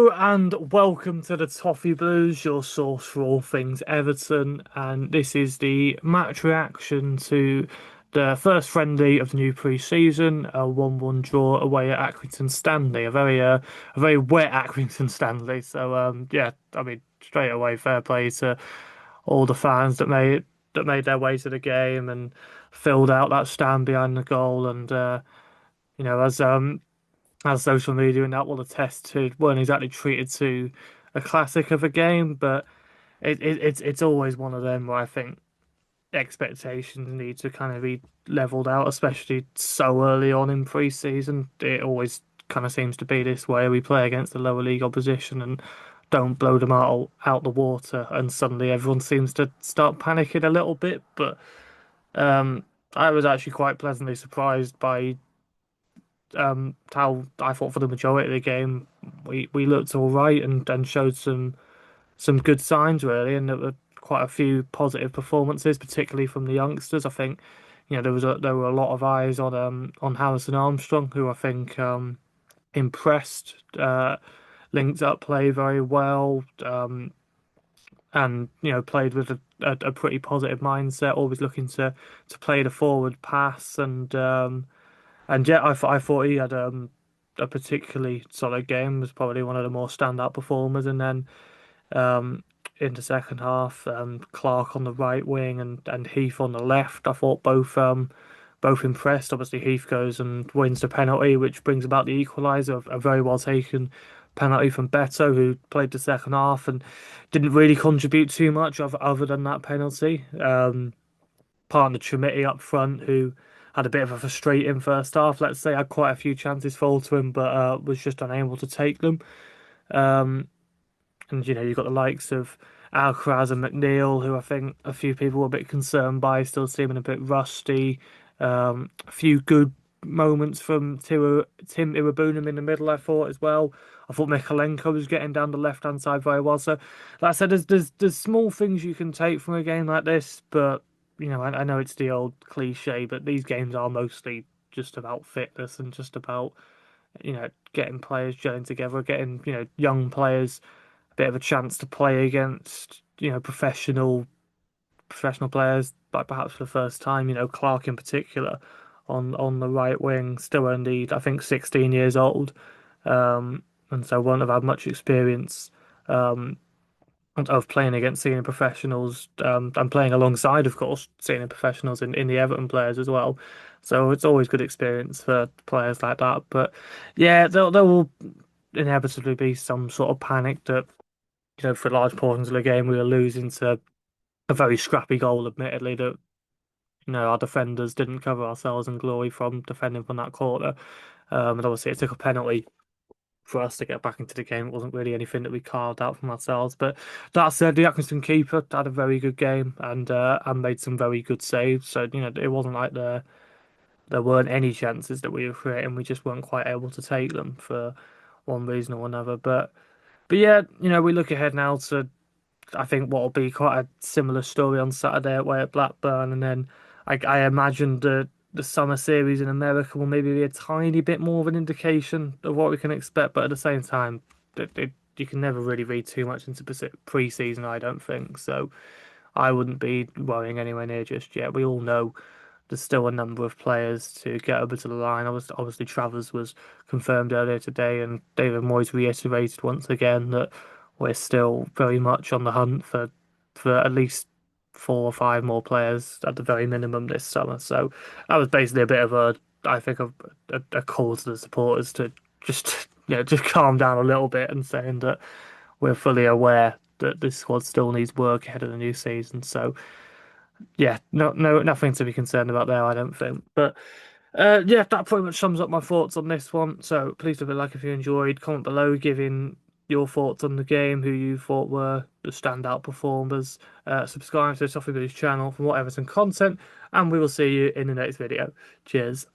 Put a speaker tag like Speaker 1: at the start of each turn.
Speaker 1: Hello and welcome to the Toffee Blues, your source for all things Everton. And this is the match reaction to the first friendly of the new pre-season, a 1-1 draw away at Accrington Stanley, a very wet Accrington Stanley. So yeah, I mean straight away, fair play to all the fans that made their way to the game and filled out that stand behind the goal. And you know, as social media and that will attest to, weren't exactly treated to a classic of a game, but it's always one of them where I think expectations need to kind of be leveled out, especially so early on in pre-season. It always kind of seems to be this way. We play against the lower league opposition and don't blow them out the water, and suddenly everyone seems to start panicking a little bit. But I was actually quite pleasantly surprised by how I thought for the majority of the game we looked all right and showed some good signs really, and there were quite a few positive performances, particularly from the youngsters. I think there were a lot of eyes on Harrison Armstrong, who I think impressed, linked up play very well, and played with a pretty positive mindset, always looking to play the forward pass and yeah, I thought he had a particularly solid game. Was probably one of the more standout performers. And then in the second half, Clark on the right wing and Heath on the left. I thought both impressed. Obviously, Heath goes and wins the penalty, which brings about the equaliser. A very well taken penalty from Beto, who played the second half and didn't really contribute too much other than that penalty. Partner Trimiti up front, who had a bit of a frustrating first half. Let's say had quite a few chances fall to him, but was just unable to take them. Um, and you've got the likes of Alcaraz and McNeil, who I think a few people were a bit concerned by, still seeming a bit rusty. A few good moments from Tim Iwabunam in the middle, I thought as well. I thought Mikalenko was getting down the left hand side very well. So, like I said, there's small things you can take from a game like this, but I know it's the old cliche, but these games are mostly just about fitness and just about getting players gelling together, getting young players a bit of a chance to play against professional players, like perhaps for the first time. Clark in particular on the right wing, still only I think 16 years old, and so won't have had much experience of playing against senior professionals, and playing alongside, of course, senior professionals in the Everton players as well. So it's always good experience for players like that. But yeah, there will inevitably be some sort of panic that for large portions of the game we were losing to a very scrappy goal, admittedly, that our defenders didn't cover ourselves in glory from defending from that corner. And obviously it took a penalty for us to get back into the game. It wasn't really anything that we carved out from ourselves. But that said, the Accrington keeper had a very good game and made some very good saves. So it wasn't like there weren't any chances that we were creating. We just weren't quite able to take them for one reason or another. But yeah, we look ahead now to I think what will be quite a similar story on Saturday away at Blackburn, and then I imagine the summer series in America will maybe be a tiny bit more of an indication of what we can expect. But at the same time, you can never really read too much into pre-season, I don't think. So I wouldn't be worrying anywhere near just yet. We all know there's still a number of players to get over to the line. Obviously, Travers was confirmed earlier today, and David Moyes reiterated once again that we're still very much on the hunt for at least 4 or 5 more players at the very minimum this summer. So that was basically a bit of I think, a call to the supporters to just just calm down a little bit and saying that we're fully aware that this squad still needs work ahead of the new season. So yeah, nothing to be concerned about there, I don't think. But yeah, that pretty much sums up my thoughts on this one. So please leave a like if you enjoyed. Comment below, giving your thoughts on the game, who you thought were the standout performers. Subscribe to the Toffee Blues channel for more Everton content, and we will see you in the next video. Cheers.